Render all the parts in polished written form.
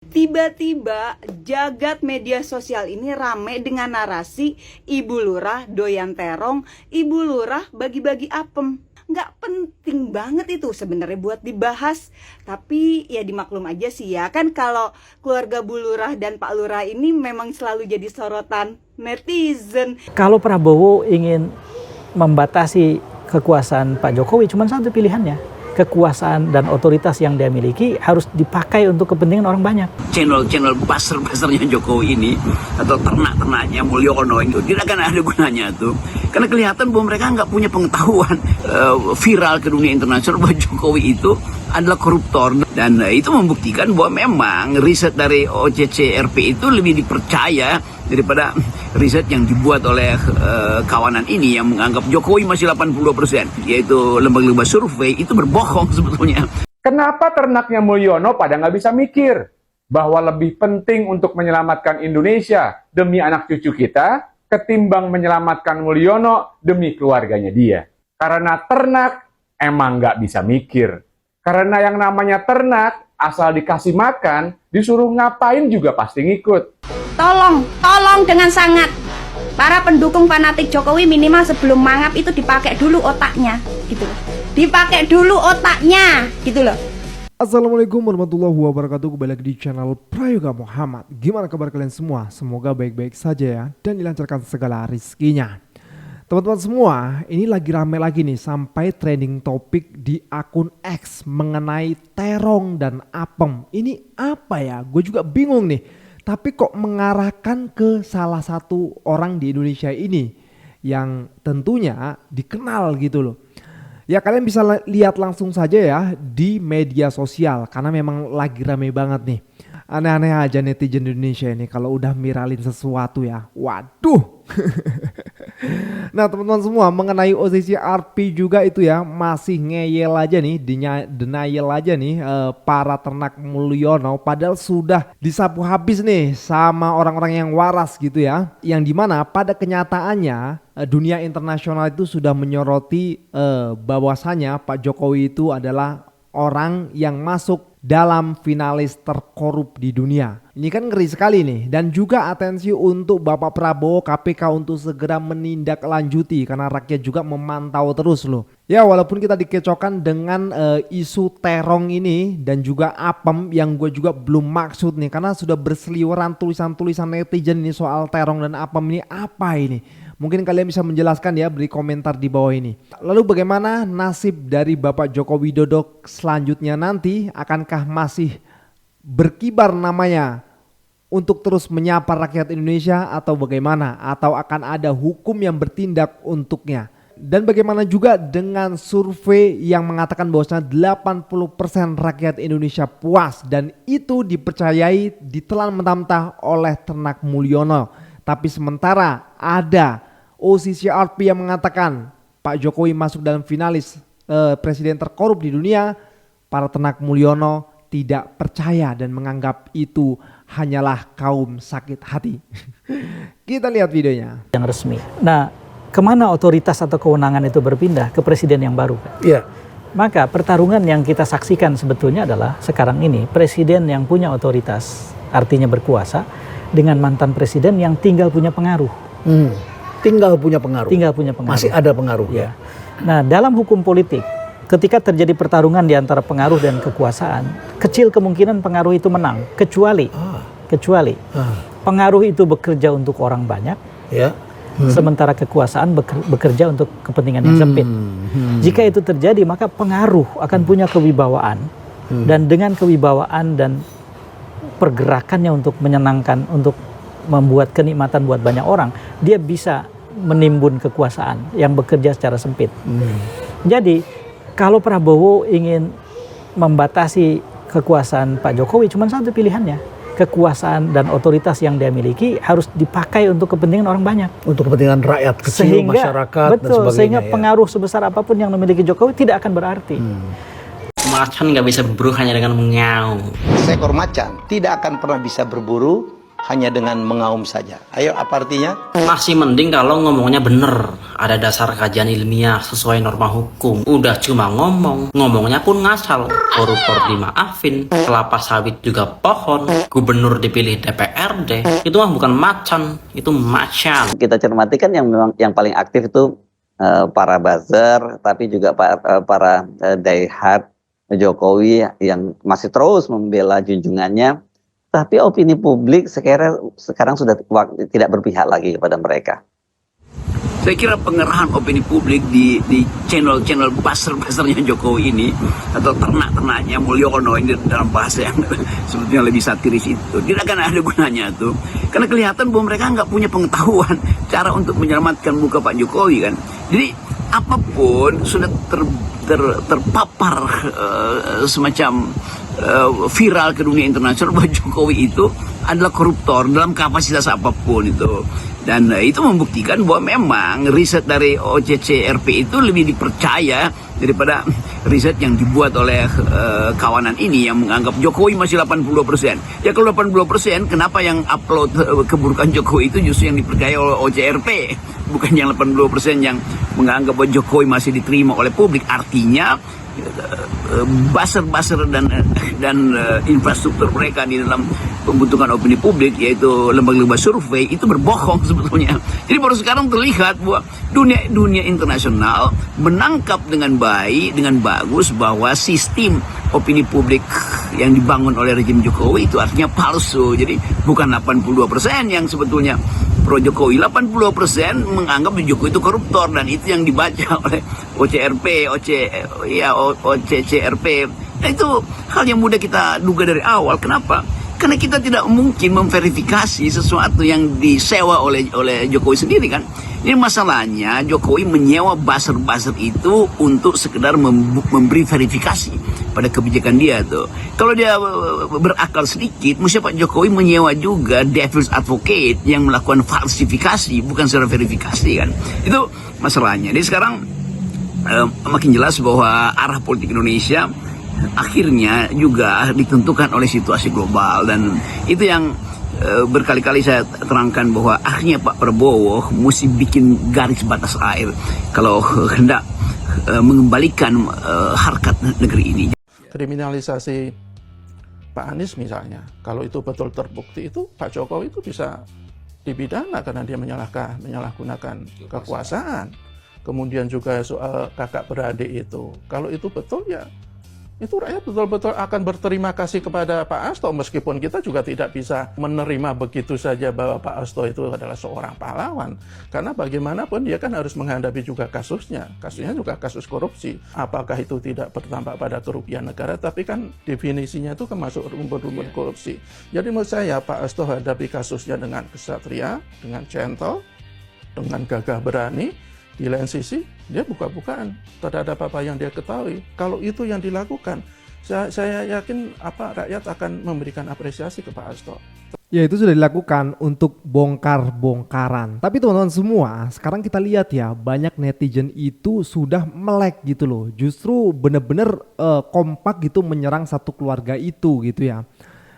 Tiba-tiba jagat media sosial ini rame dengan narasi Ibu Lurah doyan terong, Ibu Lurah bagi-bagi apem. Nggak penting banget itu sebenarnya buat dibahas. Tapi ya dimaklum aja sih ya, kan kalau keluarga Bu Lurah dan Pak Lurah ini memang selalu jadi sorotan netizen. Kalau Prabowo ingin membatasi kekuasaan Pak Jokowi, cuma satu pilihannya. Kekuasaan dan otoritas yang dia miliki harus dipakai untuk kepentingan orang banyak. Channel pasar-pasarnya Jokowi ini atau ternak-ternaknya Mulyono itu tidak akan ada gunanya tuh, karena kelihatan bahwa mereka nggak punya pengetahuan viral ke dunia internasional bahwa Jokowi itu adalah koruptor, dan itu membuktikan bahwa memang riset dari OCCRP itu lebih dipercaya daripada riset yang dibuat oleh kawanan ini yang menganggap Jokowi masih 82%, yaitu lembaga-lembaga survei itu berbohong sebetulnya. Kenapa ternaknya Mulyono pada nggak bisa mikir bahwa lebih penting untuk menyelamatkan Indonesia demi anak cucu kita ketimbang menyelamatkan Mulyono demi keluarganya dia? Karena ternak emang nggak bisa mikir. Karena yang namanya ternak, asal dikasih makan, disuruh ngapain juga pasti ngikut. Tolong dengan sangat. Para pendukung fanatik Jokowi minimal sebelum mangap itu dipakai dulu otaknya, gitu loh. Dipakai dulu otaknya, gitu loh. Assalamualaikum warahmatullahi wabarakatuh. Kembali lagi di channel Prayoga Muhammad. Gimana kabar kalian semua? Semoga baik-baik saja ya, dan dilancarkan segala rizkinya. Teman-teman semua, ini lagi rame lagi nih sampai trending topik di akun X mengenai terong dan apem. Ini apa ya? Gue juga bingung nih. Tapi kok mengarahkan ke salah satu orang di Indonesia ini yang tentunya dikenal gitu loh. Ya kalian bisa lihat langsung saja ya di media sosial karena memang lagi rame banget nih. Aneh-aneh aja netizen Indonesia ini kalau udah viralin sesuatu ya. Waduh. Nah teman-teman semua, mengenai OCCRP juga itu ya masih ngeyel aja nih, denial aja nih para ternak Mulyono, padahal sudah disapu habis nih sama orang-orang yang waras gitu ya. Yang dimana pada kenyataannya dunia internasional itu sudah menyoroti bahwasanya Pak Jokowi itu adalah orang yang masuk dalam finalis terkorup di dunia. Ini kan ngeri sekali nih. Dan juga atensi untuk Bapak Prabowo, KPK untuk segera menindaklanjuti karena rakyat juga memantau terus loh. Ya walaupun kita dikecohkan dengan isu terong ini dan juga apem yang gue juga belum maksud nih, karena sudah berseliweran tulisan-tulisan netizen ini soal terong dan apem ini apa ini. Mungkin kalian bisa menjelaskan ya, beri komentar di bawah ini. Lalu bagaimana nasib dari Bapak Joko Widodo selanjutnya nanti? Akankah masih berkibar namanya untuk terus menyapa rakyat Indonesia atau bagaimana? Atau akan ada hukum yang bertindak untuknya? Dan bagaimana juga dengan survei yang mengatakan bahwasanya 80% rakyat Indonesia puas dan itu dipercayai ditelan mentah-mentah oleh ternak Mulyono. Tapi sementara ada OCCRP yang mengatakan Pak Jokowi masuk dalam finalis presiden terkorup di dunia, para ternak Mulyono tidak percaya dan menganggap itu hanyalah kaum sakit hati. Kita lihat videonya. Yang resmi. Nah, kemana otoritas atau kewenangan itu berpindah? Ke presiden yang baru. Iya. Maka pertarungan yang kita saksikan sebetulnya adalah sekarang ini presiden yang punya otoritas, artinya berkuasa, dengan mantan presiden yang tinggal punya pengaruh. Tinggal punya pengaruh. Masih ada pengaruh ya. Nah, dalam hukum politik, ketika terjadi pertarungan di antara pengaruh dan kekuasaan, kecil kemungkinan pengaruh itu menang, kecuali pengaruh itu bekerja untuk orang banyak, ya. Sementara kekuasaan bekerja untuk kepentingan yang sempit. Jika itu terjadi, maka pengaruh akan punya kewibawaan, dan dengan kewibawaan dan pergerakannya untuk menyenangkan, untuk membuat kenikmatan buat banyak orang, dia bisa menimbun kekuasaan yang bekerja secara sempit. Jadi kalau Prabowo ingin membatasi kekuasaan Pak Jokowi, cuma satu pilihannya. Kekuasaan dan otoritas yang dia miliki harus dipakai untuk kepentingan orang banyak. Untuk kepentingan rakyat kecil, masyarakat, betul, dan sebagainya. Sehingga pengaruh sebesar apapun yang memiliki Jokowi tidak akan berarti. Macan nggak bisa berburu hanya dengan mengaum. Seekor macan tidak akan pernah bisa berburu hanya dengan mengaum saja. Ayo, apa artinya? Masih mending kalau ngomongnya bener, ada dasar kajian ilmiah sesuai norma hukum. Udah cuma ngomongnya pun ngasal. Koruptor dimaafin, kelapa sawit juga pohon, gubernur dipilih DPRD. Itu mah bukan macan, itu macan. Kita cermati kan yang memang yang paling aktif itu para buzzer, tapi juga para diehard Jokowi yang masih terus membela junjungannya. Tapi opini publik sekarang sudah tidak berpihak lagi kepada mereka. Saya kira pengerahan opini publik di channel-channel buzzer-buzzernya Jokowi ini, atau ternak-ternaknya Mulyono ini dalam bahasa yang sebetulnya lebih satiris itu, tidak akan ada gunanya tuh. Karena kelihatan bahwa mereka nggak punya pengetahuan cara untuk menyelamatkan muka Pak Jokowi kan. Jadi apapun sudah terpapar semacam viral ke dunia internasional bahwa Jokowi itu adalah koruptor dalam kapasitas apapun itu. Dan itu membuktikan bahwa memang riset dari OCCRP itu lebih dipercaya daripada riset yang dibuat oleh kawanan ini yang menganggap Jokowi masih 82%. Ya kalau 80%, kenapa yang upload keburukan Jokowi itu justru yang dipercaya oleh OCRP, bukan yang 80% yang menganggap bahwa Jokowi masih diterima oleh publik. Artinya buzzer-buzzer dan infrastruktur mereka di dalam pembentukan opini publik, yaitu lembaga-lembaga survei, itu berbohong sebetulnya. Jadi baru sekarang terlihat bahwa dunia internasional menangkap dengan baik, dengan bagus bahwa sistem opini publik yang dibangun oleh rejim Jokowi itu artinya palsu. Jadi bukan 82% yang sebetulnya pro Jokowi, 82% menganggap Jokowi itu koruptor, dan itu yang dibaca oleh OCCRP. Nah, itu hal yang mudah kita duga dari awal. Kenapa? Karena kita tidak mungkin memverifikasi sesuatu yang disewa oleh Jokowi sendiri kan. Ini masalahnya, Jokowi menyewa buzzer-buzzer itu untuk sekedar memberi verifikasi pada kebijakan dia tuh. Kalau dia berakal sedikit, mesti Pak Jokowi menyewa juga devil's advocate yang melakukan falsifikasi, bukan secara verifikasi kan. Itu masalahnya. Jadi sekarang makin jelas bahwa arah politik Indonesia akhirnya juga ditentukan oleh situasi global, dan itu yang berkali-kali saya terangkan bahwa akhirnya Pak Prabowo mesti bikin garis batas air kalau hendak mengembalikan harkat negeri ini. Kriminalisasi Pak Anies misalnya, kalau itu betul terbukti, itu Pak Jokowi itu bisa dipidana karena dia menyalahgunakan kekuasaan. Kemudian juga soal kakak beradik itu, kalau itu betul ya itu rakyat betul-betul akan berterima kasih kepada Pak Hasto, meskipun kita juga tidak bisa menerima begitu saja bahwa Pak Hasto itu adalah seorang pahlawan. Karena bagaimanapun dia kan harus menghadapi juga kasusnya juga kasus korupsi. Apakah itu tidak berdampak pada kerugian negara, tapi kan definisinya itu masuk rumpun-rumpun korupsi. Jadi menurut saya Pak Hasto hadapi kasusnya dengan kesatria, dengan gentle, dengan gagah berani. Di lain sisi, dia buka-bukaan terhadap apa yang dia ketahui. Kalau itu yang dilakukan, saya yakin rakyat akan memberikan apresiasi ke Pak Hasto. Ya, itu sudah dilakukan untuk bongkar-bongkaran. Tapi teman-teman semua, sekarang kita lihat ya, banyak netizen itu sudah melek gitu loh. Justru bener-bener kompak gitu menyerang satu keluarga itu gitu ya.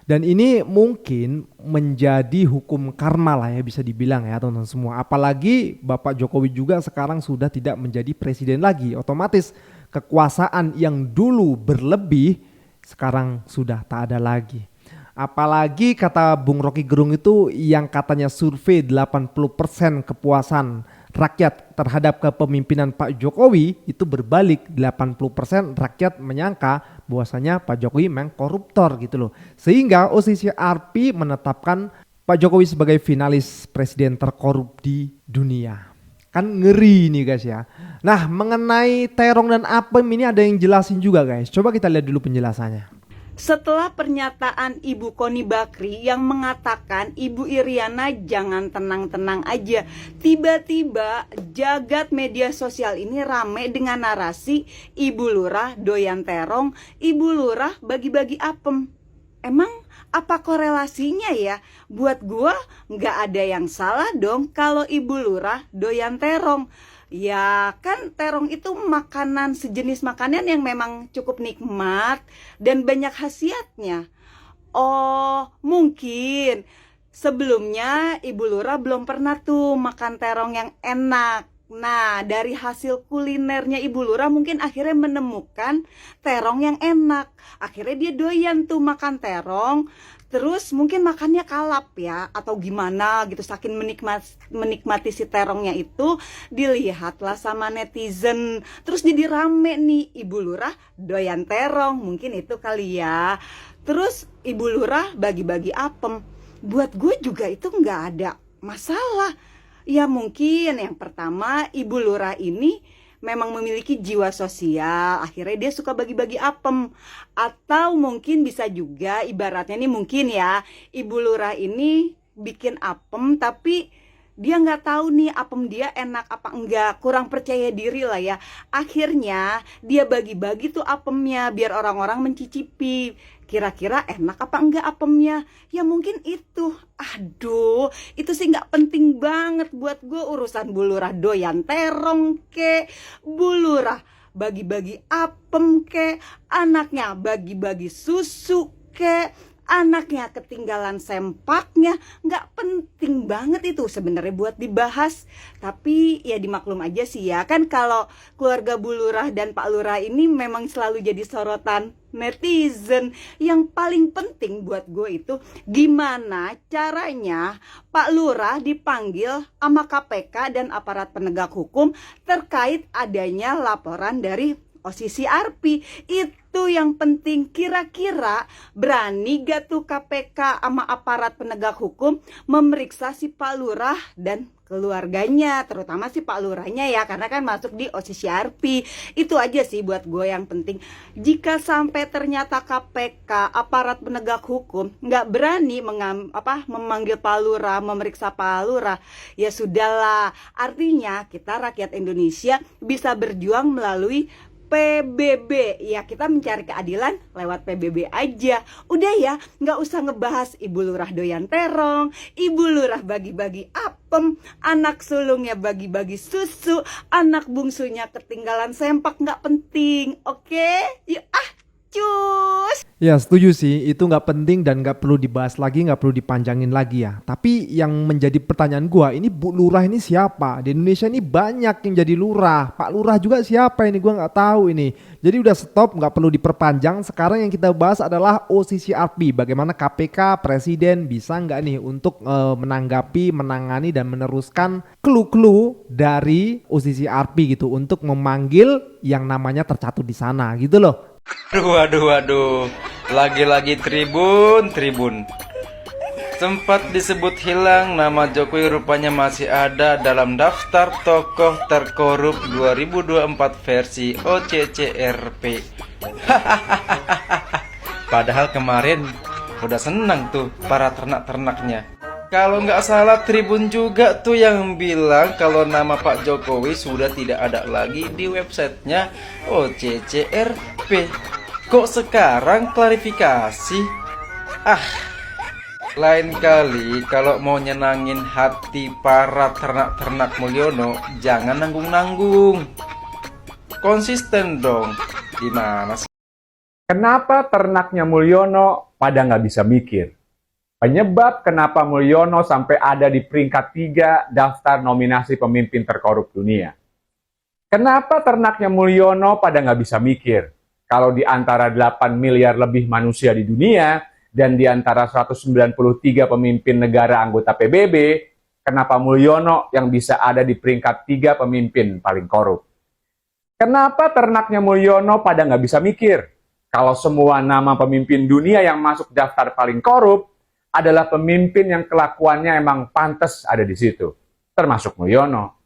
Dan ini mungkin menjadi hukum karma lah ya, bisa dibilang ya teman-teman semua. Apalagi Bapak Jokowi juga sekarang sudah tidak menjadi presiden lagi. Otomatis kekuasaan yang dulu berlebih sekarang sudah tak ada lagi. Apalagi kata Bung Rocky Gerung itu yang katanya survei 80% kepuasan rakyat terhadap kepemimpinan Pak Jokowi, itu berbalik 80% rakyat menyangka bahwasanya Pak Jokowi memang koruptor gitu loh. Sehingga OCCRP menetapkan Pak Jokowi sebagai finalis presiden terkorup di dunia. Kan ngeri nih guys ya. Nah, mengenai terong dan apem ini ada yang jelasin juga guys. Coba kita lihat dulu penjelasannya. Setelah pernyataan Ibu Koni Bakri yang mengatakan Ibu Iriana jangan tenang-tenang aja, tiba-tiba jagat media sosial ini rame dengan narasi Ibu Lurah doyan terong, Ibu Lurah bagi-bagi apem. Emang apa korelasinya ya? Buat gua nggak ada yang salah dong kalau Ibu Lurah doyan terong. Ya kan terong itu makanan, sejenis makanan yang memang cukup nikmat dan banyak khasiatnya. Oh mungkin Sebelumnya Ibu Lurah belum pernah tuh makan terong yang enak. Nah, dari hasil kulinernya Ibu Lurah mungkin akhirnya menemukan terong yang enak. Akhirnya dia doyan tuh makan terong. Terus mungkin makannya kalap ya, atau gimana gitu, saking menikmati si terongnya itu, dilihatlah sama netizen. Terus jadi rame nih, Ibu Lurah doyan terong, mungkin itu kali ya. Terus Ibu Lurah bagi-bagi apem. Buat gue juga itu nggak ada masalah. Ya mungkin yang pertama, Ibu Lurah ini memang memiliki jiwa sosial, akhirnya dia suka bagi-bagi apem. Atau mungkin bisa juga ibaratnya nih mungkin ya, Ibu Lurah ini bikin apem tapi dia nggak tahu nih apem dia enak apa enggak, kurang percaya diri lah ya. Akhirnya dia bagi-bagi tuh apemnya biar orang-orang mencicipi, kira-kira enak apa enggak apemnya. Ya mungkin itu. Aduh, itu sih nggak penting banget buat gue. Urusan Bu Lurah doyan terong ke, Bu Lurah bagi-bagi apem ke, anaknya bagi-bagi susu ke, anaknya ketinggalan sempaknya, nggak penting banget itu sebenarnya buat dibahas. Tapi ya dimaklum aja sih ya, kan kalau keluarga Bu Lurah dan Pak Lurah ini memang selalu jadi sorotan netizen. Yang paling penting buat gue itu gimana caranya Pak Lurah dipanggil sama KPK dan aparat penegak hukum terkait adanya laporan dari OCCRP. Itu yang penting. Kira-kira berani gak tuh KPK sama aparat penegak hukum memeriksa si Pak Lurah dan keluarganya, terutama si Pak Lurahnya ya, karena kan masuk di OCCRP. Itu aja sih buat gue yang penting. Jika sampai ternyata KPK, aparat penegak hukum nggak berani memanggil Pak Lurah, memeriksa Pak Lurah, ya sudahlah. Artinya kita rakyat Indonesia bisa berjuang melalui PBB. Ya kita mencari keadilan lewat PBB aja. Udah ya, nggak usah ngebahas Ibu Lurah doyan terong, Ibu Lurah bagi-bagi apem, anak sulungnya bagi-bagi susu, anak bungsunya ketinggalan sempak. Nggak penting. Oke? Yuk cus. Ya setuju sih, itu nggak penting dan nggak perlu dibahas lagi, nggak perlu dipanjangin lagi ya. Tapi yang menjadi pertanyaan gua, ini Bu Lurah ini siapa? Di Indonesia ini banyak yang jadi lurah. Pak Lurah juga siapa ini? Gua nggak tahu ini. Jadi udah stop, nggak perlu diperpanjang. Sekarang yang kita bahas adalah OCCRP. Bagaimana KPK, Presiden bisa nggak nih untuk menanggapi, menangani dan meneruskan clue-clue dari OCCRP gitu untuk memanggil yang namanya tercatut di sana gitu loh. Waduh, lagi-lagi tribun. Sempat disebut hilang, nama Jokowi rupanya masih ada dalam daftar tokoh terkorup 2024 versi OCCRP. Padahal kemarin udah senang tuh para ternak-ternaknya. Kalau nggak salah Tribun juga tuh yang bilang kalau nama Pak Jokowi sudah tidak ada lagi di websitenya OCCRP. Kok sekarang klarifikasi? Lain kali kalau mau nyenangin hati para ternak-ternak Mulyono, jangan nanggung-nanggung. Konsisten dong. Gimana sih? Kenapa ternaknya Mulyono pada nggak bisa mikir? Penyebab kenapa Mulyono sampai ada di peringkat 3 daftar nominasi pemimpin terkorup dunia. Kenapa ternaknya Mulyono pada nggak bisa mikir? Kalau di antara 8 miliar lebih manusia di dunia, dan di antara 193 pemimpin negara anggota PBB, kenapa Mulyono yang bisa ada di peringkat 3 pemimpin paling korup? Kenapa ternaknya Mulyono pada nggak bisa mikir? Kalau semua nama pemimpin dunia yang masuk daftar paling korup, adalah pemimpin yang kelakuannya emang pantas ada di situ, termasuk Mulyono.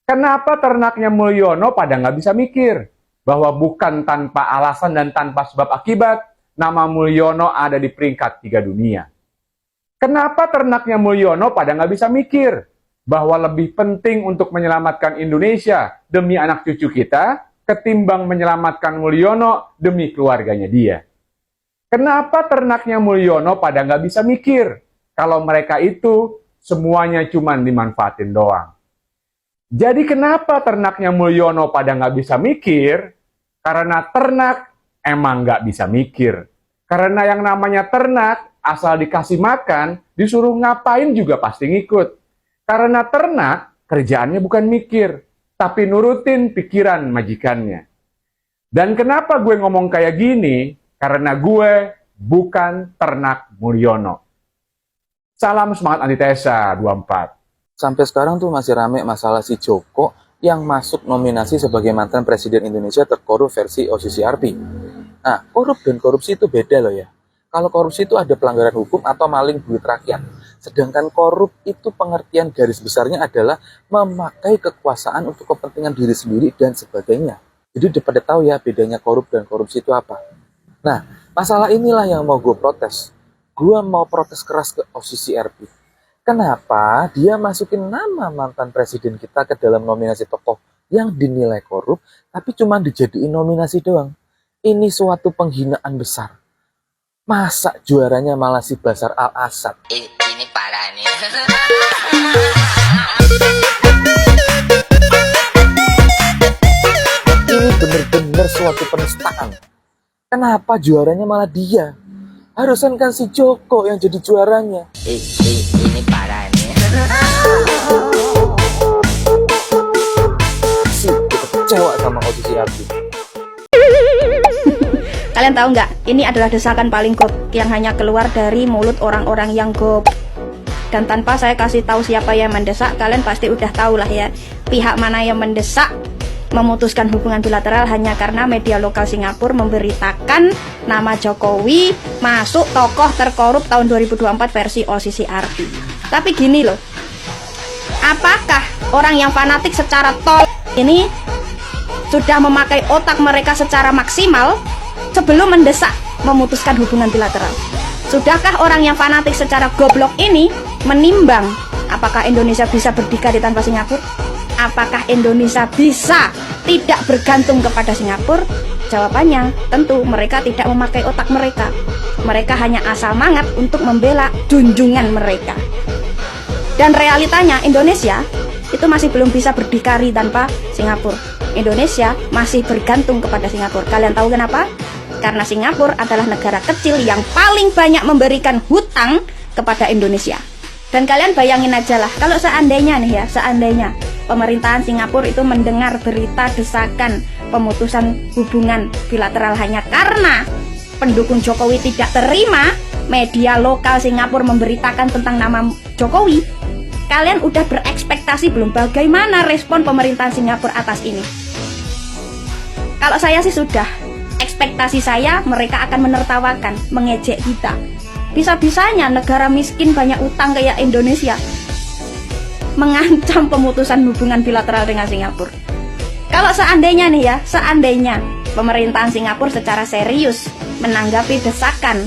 Kenapa ternaknya Mulyono pada nggak bisa mikir bahwa bukan tanpa alasan dan tanpa sebab akibat nama Mulyono ada di peringkat 3 dunia? Kenapa ternaknya Mulyono pada nggak bisa mikir bahwa lebih penting untuk menyelamatkan Indonesia demi anak cucu kita ketimbang menyelamatkan Mulyono demi keluarganya dia? Kenapa ternaknya Mulyono pada nggak bisa mikir kalau mereka itu semuanya cuma dimanfaatin doang? Jadi kenapa ternaknya Mulyono pada nggak bisa mikir? Karena ternak emang nggak bisa mikir. Karena yang namanya ternak asal dikasih makan, disuruh ngapain juga pasti ngikut. Karena ternak, kerjaannya bukan mikir, tapi nurutin pikiran majikannya. Dan kenapa gue ngomong kayak gini? Karena gue bukan ternak Mulyono. Salam semangat antitesa 24. Sampai sekarang tuh masih rame masalah si Joko yang masuk nominasi sebagai mantan Presiden Indonesia terkorup versi OCCRP. Nah, korup dan korupsi itu beda loh ya. Kalau korupsi itu ada pelanggaran hukum atau maling duit rakyat. Sedangkan korup itu pengertian garis besarnya adalah memakai kekuasaan untuk kepentingan diri sendiri dan sebagainya. Jadi udah pada tahu ya bedanya korup dan korupsi itu apa. Nah, masalah inilah yang mau gue protes. Gue mau protes keras ke OCCRP. Kenapa dia masukin nama mantan presiden kita ke dalam nominasi tokoh yang dinilai korup, tapi cuma dijadiin nominasi doang? Ini suatu penghinaan besar. Masa juaranya malah si Bashar al-Assad? Ini parah nih. Ini bener-bener suatu penistaan. Kenapa juaranya malah dia? Harusnya kan si Joko yang jadi juaranya. Ini parah nih. Kecewa sama OCCRP. Kalian tahu nggak? Ini adalah desakan paling gob yang hanya keluar dari mulut orang-orang yang gob. Dan tanpa saya kasih tahu siapa yang mendesak, kalian pasti udah tahu lah ya. Pihak mana yang mendesak memutuskan hubungan bilateral hanya karena media lokal Singapura memberitakan nama Jokowi masuk tokoh terkorup tahun 2024 versi OCCRP. Tapi gini loh, apakah orang yang fanatik secara tol ini sudah memakai otak mereka secara maksimal sebelum mendesak memutuskan hubungan bilateral? Sudahkah orang yang fanatik secara goblok ini menimbang apakah Indonesia bisa berdikari tanpa Singapura? Apakah Indonesia bisa tidak bergantung kepada Singapura? Jawabannya tentu mereka tidak memakai otak mereka. Mereka hanya asal mangat untuk membela junjungan mereka. Dan realitanya Indonesia itu masih belum bisa berdikari tanpa Singapura. Indonesia masih bergantung kepada Singapura. Kalian tahu kenapa? Karena Singapura adalah negara kecil yang paling banyak memberikan hutang kepada Indonesia. Dan kalian bayangin aja lah, kalau seandainya nih ya, seandainya pemerintahan Singapura itu mendengar berita desakan pemutusan hubungan bilateral hanya karena pendukung Jokowi tidak terima media lokal Singapura memberitakan tentang nama Jokowi, kalian udah berekspektasi belum bagaimana respon pemerintahan Singapura atas ini? Kalau saya sih sudah, ekspektasi saya mereka akan menertawakan, mengejek kita. Bisa-bisanya negara miskin banyak utang kayak Indonesia mengancam pemutusan hubungan bilateral dengan Singapura. Kalau seandainya nih ya, seandainya pemerintahan Singapura secara serius menanggapi desakan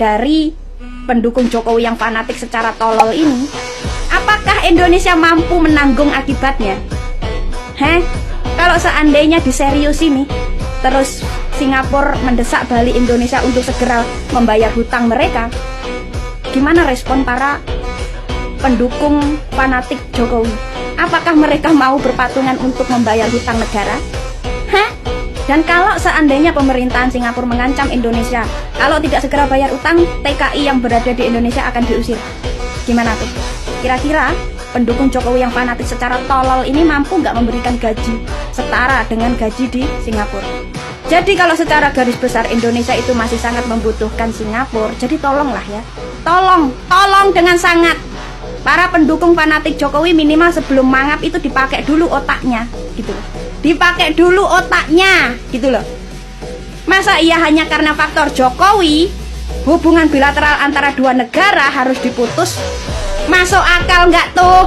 dari pendukung Jokowi yang fanatik secara tolol ini, apakah Indonesia mampu menanggung akibatnya? Kalau seandainya diserius ini, terus Singapura mendesak balik Indonesia untuk segera membayar hutang mereka, gimana respon para pendukung fanatik Jokowi? Apakah mereka mau berpatungan untuk membayar hutang negara? Dan kalau seandainya pemerintahan Singapura mengancam Indonesia, kalau tidak segera bayar utang, TKI yang berada di Indonesia akan diusir. Gimana tuh? Kira-kira pendukung Jokowi yang fanatik secara tolol ini mampu nggak memberikan gaji setara dengan gaji di Singapura? Jadi kalau secara garis besar Indonesia itu masih sangat membutuhkan Singapura, jadi tolonglah ya, tolong dengan sangat. Para pendukung fanatik Jokowi minimal sebelum mangap itu dipakai dulu otaknya, gitu loh. Dipakai dulu otaknya, gitu loh. Masa iya hanya karena faktor Jokowi, hubungan bilateral antara dua negara harus diputus? Masuk akal nggak tuh?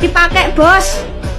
Dipakai bos.